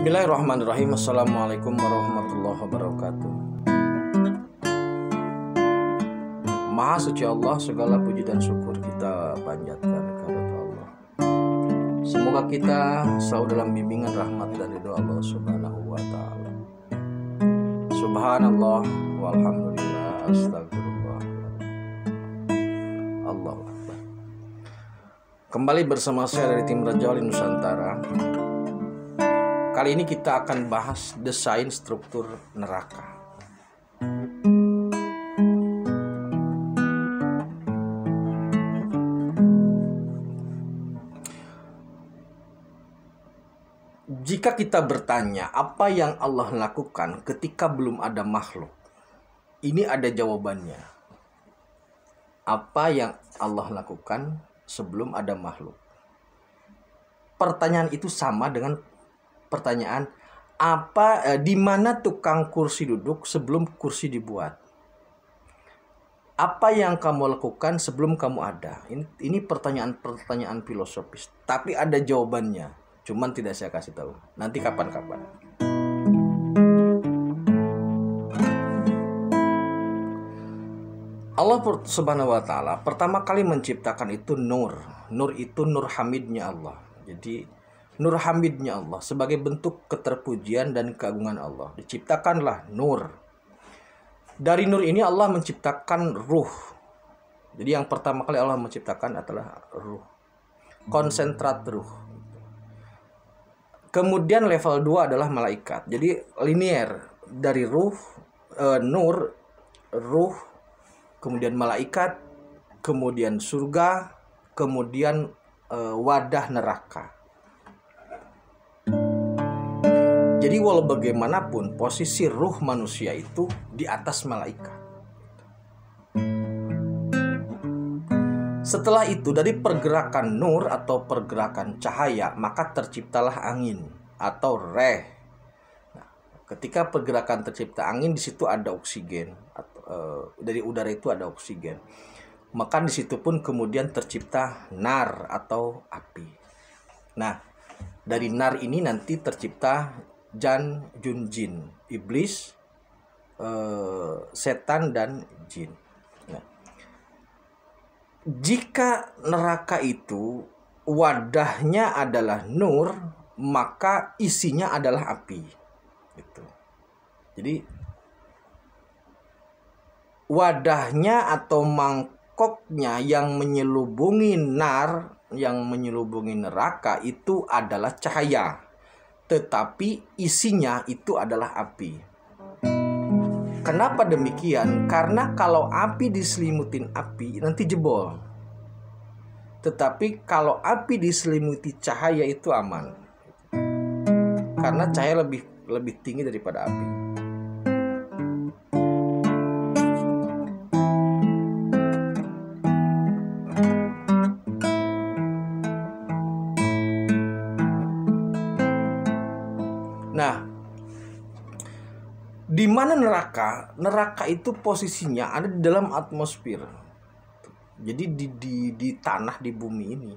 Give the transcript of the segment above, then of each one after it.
Bismillahirrahmanirrahim. Assalamualaikum warahmatullahi wabarakatuh. Maha suci Allah, segala puji dan syukur kita panjatkan kepada Allah. Semoga kita selalu dalam bimbingan rahmat dan ridho Allah Subhanahu wa ta'ala. Subhanallah walhamdulillah astagfirullah. Allahu Akbar. Kembali bersama saya dari tim Raja Wali Nusantara. Kali ini kita akan bahas desain struktur neraka. Jika kita bertanya apa yang Allah lakukan ketika belum ada makhluk, ini ada jawabannya. Apa yang Allah lakukan sebelum ada makhluk? Pertanyaan itu sama dengan pertanyaan di mana tukang kursi duduk sebelum kursi dibuat? Apa yang kamu lakukan sebelum kamu ada? Ini pertanyaan filosofis, tapi ada jawabannya. Cuman tidak saya kasih tahu. Nanti kapan-kapan. Allah Subhanahu wa ta'ala pertama kali menciptakan itu nur. Nur itu nur hamidnya Allah. Jadi nur hamidnya Allah sebagai bentuk keterpujian dan keagungan Allah. Diciptakanlah nur. Dari nur ini Allah menciptakan ruh. Jadi yang pertama kali Allah menciptakan adalah ruh. Konsentrat ruh. Kemudian level 2 adalah malaikat. Jadi linear dari ruh, nur, ruh, kemudian malaikat, kemudian surga, kemudian wadah neraka. Jadi walau bagaimanapun posisi ruh manusia itu di atas malaikat. Setelah itu dari pergerakan nur atau pergerakan cahaya maka terciptalah angin atau reh. Nah, ketika pergerakan tercipta angin, di situ ada oksigen. Dari udara itu ada oksigen. Maka di situ pun kemudian tercipta nar atau api. Nah, dari nar ini nanti tercipta jan, jun, jin, iblis, setan dan jin. Nah, jika neraka itu wadahnya adalah nur, maka isinya adalah api. Gitu. Jadi wadahnya atau mangkoknya yang menyelubungi nar, yang menyelubungi neraka itu adalah cahaya, tetapi isinya itu adalah api. Kenapa demikian? Karena kalau api diselimutin api nanti jebol. Tetapi kalau api diselimuti cahaya itu aman. Karena cahaya lebih tinggi daripada api. Nah, di mana neraka? Neraka itu posisinya ada di dalam atmosfer. Jadi di tanah, di bumi ini.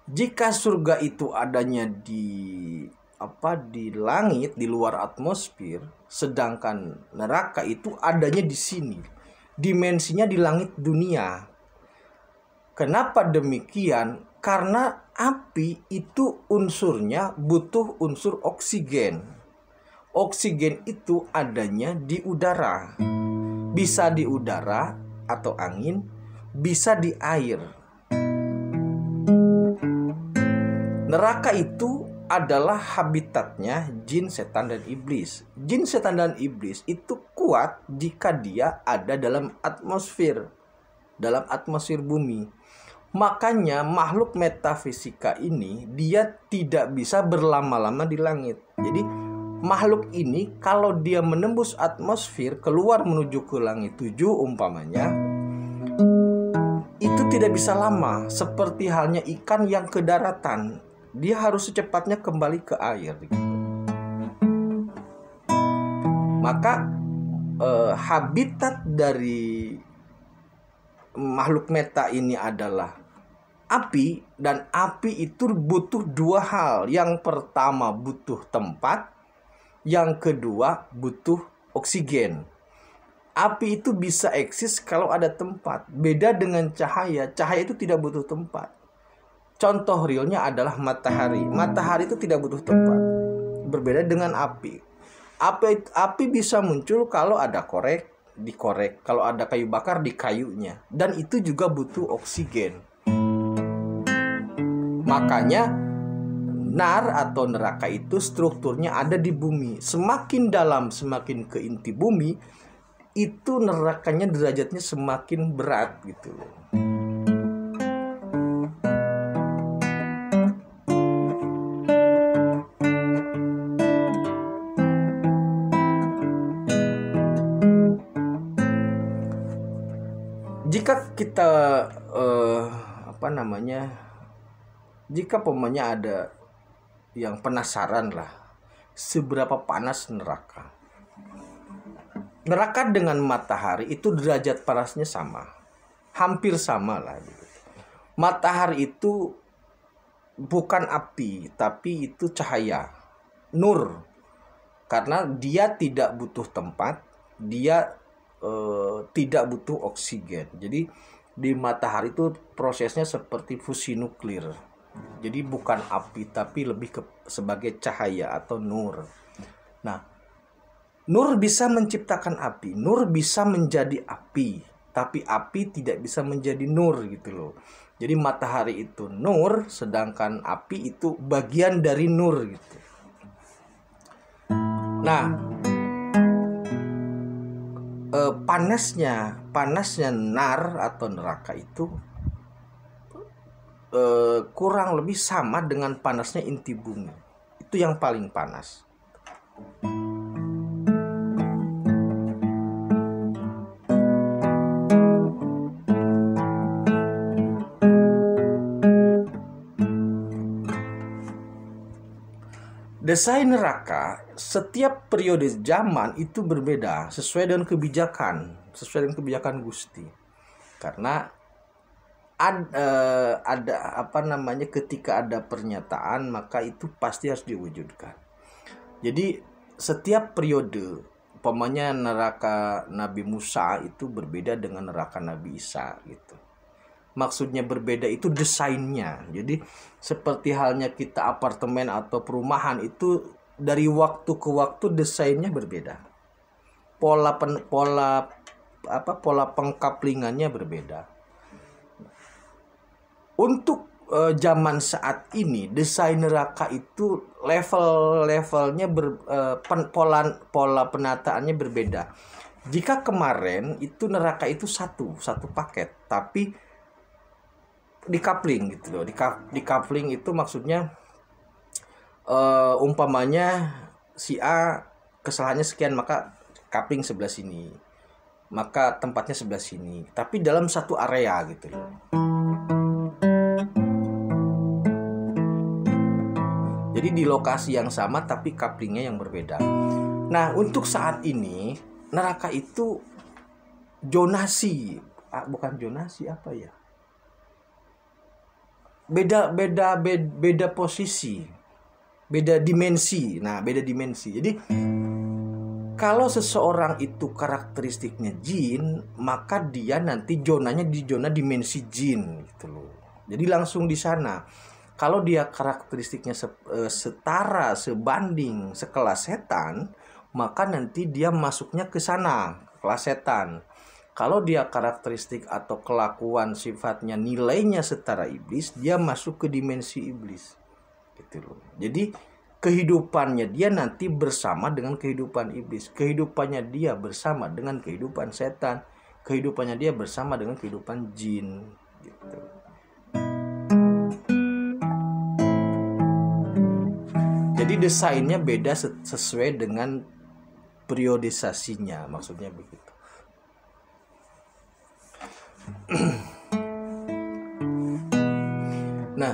Jika surga itu adanya di langit, di luar atmosfer, sedangkan neraka itu adanya di sini. Dimensinya di langit dunia. Kenapa demikian? Karena api itu unsurnya butuh unsur oksigen. Oksigen itu adanya di udara. Bisa di udara atau angin, bisa di air. Neraka itu adalah habitatnya jin, setan, dan iblis. Jin, setan, dan iblis itu kuat jika dia ada dalam atmosfer bumi. Makanya makhluk metafisika ini dia tidak bisa berlama-lama di langit. Jadi makhluk ini kalau dia menembus atmosfer keluar menuju ke langit 7 umpamanya, itu tidak bisa lama. Seperti halnya ikan yang ke daratan, dia harus secepatnya kembali ke air. Maka habitat dari makhluk meta ini adalah api, dan api itu butuh dua hal. Yang pertama butuh tempat, yang kedua butuh oksigen. Api itu bisa eksis kalau ada tempat. Beda dengan cahaya. Cahaya itu tidak butuh tempat. Contoh realnya adalah matahari. Matahari itu tidak butuh tempat. Berbeda dengan api. Api bisa muncul kalau ada korek, dikorek. Kalau ada kayu bakar, di kayunya. Dan itu juga butuh oksigen. Makanya nar atau neraka itu strukturnya ada di bumi. Semakin dalam, semakin ke inti bumi, itu nerakanya derajatnya semakin berat gitu loh. Jika kita jika pemanya ada yang penasaran lah seberapa panas neraka. Neraka dengan matahari itu derajat panasnya sama. Hampir sama lah gitu. Matahari itu bukan api, tapi itu cahaya. Nur. Karena dia tidak butuh tempat, dia tidak butuh oksigen. Jadi di matahari itu prosesnya seperti fusi nuklir. Jadi bukan api, tapi lebih sebagai cahaya atau nur. Nah, nur bisa menciptakan api, nur bisa menjadi api, tapi api tidak bisa menjadi nur gitu loh. Jadi matahari itu nur, sedangkan api itu bagian dari nur gitu. Nah, panasnya nar atau neraka itu kurang lebih sama dengan panasnya inti bumi. Itu yang paling panas. Desain neraka setiap periode zaman itu berbeda sesuai dengan kebijakan Gusti. Karena ada ketika ada pernyataan maka itu pasti harus diwujudkan. Jadi setiap periode, umpamanya neraka Nabi Musa itu berbeda dengan neraka Nabi Isa gitu. Maksudnya berbeda itu desainnya. Jadi seperti halnya kita apartemen atau perumahan itu dari waktu ke waktu desainnya berbeda. Pola pengkaplingannya berbeda. Untuk zaman saat ini desain neraka itu levelnya pola penataannya berbeda. Jika kemarin itu neraka itu satu paket, tapi di-coupling gitu loh. Di-coupling itu maksudnya umpamanya si A kesalahannya sekian, maka coupling sebelah sini, maka tempatnya sebelah sini, tapi dalam satu area gitu loh. Jadi di lokasi yang sama tapi couplingnya yang berbeda. Nah, untuk saat ini neraka itu beda posisi, beda dimensi. Nah, beda dimensi. Jadi kalau seseorang itu karakteristiknya jin, maka dia nanti zonanya di zona dimensi jin gitu loh. Jadi langsung di sana. Kalau dia karakteristiknya setara, sebanding, sekelas setan, maka nanti dia masuknya ke sana, kelas setan. Kalau dia karakteristik atau kelakuan sifatnya nilainya setara iblis, dia masuk ke dimensi iblis. Gitu loh. Jadi kehidupannya dia nanti bersama dengan kehidupan iblis. Kehidupannya dia bersama dengan kehidupan setan. Kehidupannya dia bersama dengan kehidupan jin. Gitu. Jadi desainnya beda sesuai dengan periodisasinya, maksudnya begitu. Nah,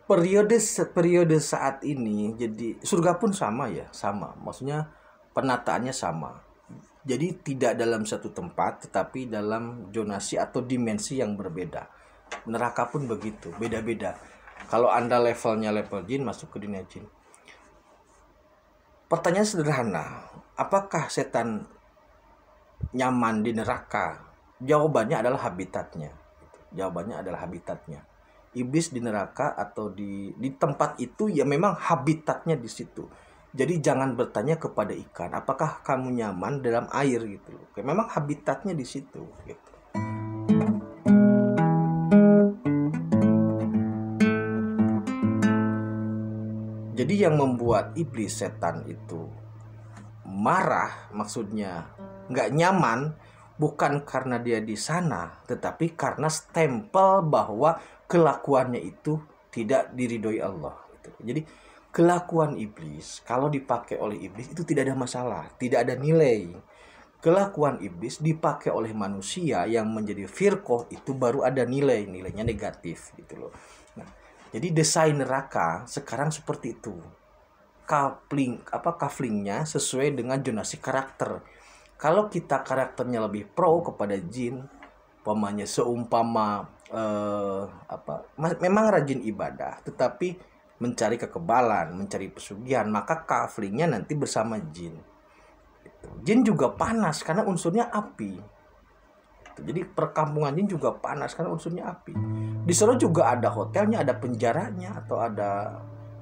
periode saat ini, jadi surga pun sama ya, sama. Maksudnya penataannya sama. Jadi tidak dalam satu tempat, tetapi dalam zonasi atau dimensi yang berbeda. Neraka pun begitu, beda-beda. Kalau Anda levelnya level jin, masuk ke dunia jin. Pertanyaan sederhana, apakah setan nyaman di neraka? Jawabannya adalah habitatnya. Jawabannya adalah habitatnya. Iblis di neraka atau di tempat itu ya memang habitatnya di situ. Jadi jangan bertanya kepada ikan, apakah kamu nyaman dalam air gitu. Memang habitatnya di situ gitu. Jadi yang membuat iblis setan itu marah, maksudnya nggak nyaman, bukan karena dia di sana, tetapi karena stempel bahwa kelakuannya itu tidak diridhoi Allah. Jadi kelakuan iblis, kalau dipakai oleh iblis itu tidak ada masalah, tidak ada nilai. Kelakuan iblis dipakai oleh manusia yang menjadi firqoh itu baru ada nilainya negatif gitu loh. Nah, jadi desain neraka sekarang seperti itu. Kaflingnya sesuai dengan zonasi karakter. Kalau kita karakternya lebih pro kepada jin, seumpama memang rajin ibadah, tetapi mencari kekebalan, mencari pesugihan, maka kaflingnya nanti bersama jin. Jin juga panas karena unsurnya api. Jadi perkampungan jin juga panas karena unsurnya api. Di sana juga ada hotelnya, ada penjaranya, atau ada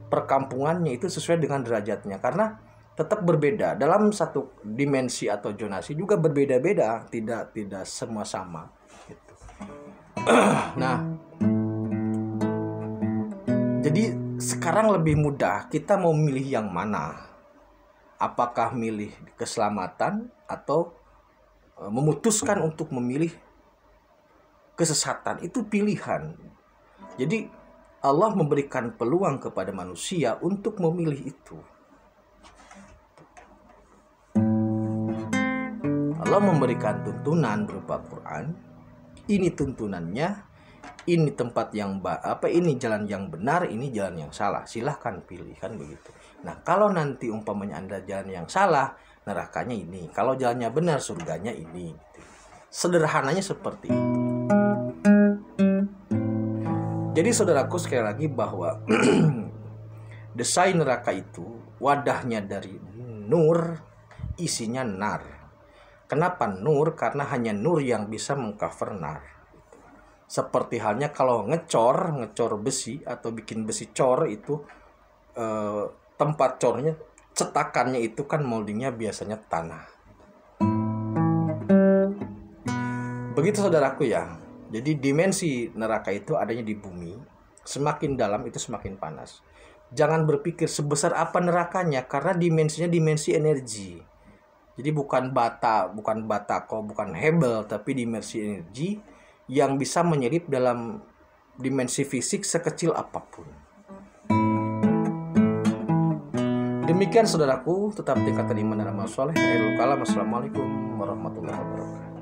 perkampungannya, itu sesuai dengan derajatnya. Karena tetap berbeda. Dalam satu dimensi atau zonasi juga berbeda-beda, tidak semua sama. Gitu. Nah, jadi sekarang lebih mudah, kita mau milih yang mana? Apakah milih keselamatan atau memutuskan untuk memilih kesesatan? Itu pilihan. Jadi Allah memberikan peluang kepada manusia untuk memilih itu. Allah memberikan tuntunan berupa Quran. Ini tuntunannya. Ini tempat yang ini jalan yang benar, ini jalan yang salah. Silahkan pilih, kan begitu. Nah, kalau nanti umpamanya Anda jalan yang salah, nerakanya ini. Kalau jalannya benar, surganya ini. Sederhananya seperti itu. Jadi saudaraku, sekali lagi bahwa desain neraka itu wadahnya dari nur, isinya nar. Kenapa nur? Karena hanya nur yang bisa mengcover nar. Seperti halnya kalau ngecor besi atau bikin besi cor itu tempat cornya, cetakannya itu kan moldingnya biasanya tanah. Begitu saudaraku ya. Jadi dimensi neraka itu adanya di bumi. Semakin dalam itu semakin panas. Jangan berpikir sebesar apa nerakanya, karena dimensinya dimensi energi. Jadi bukan batako, bukan hebel, tapi dimensi energi yang bisa menyelip dalam dimensi fisik sekecil apapun. Demikian saudaraku, tetap tingkatkan iman dan amal soleh. Assalamualaikum warahmatullahi wabarakatuh.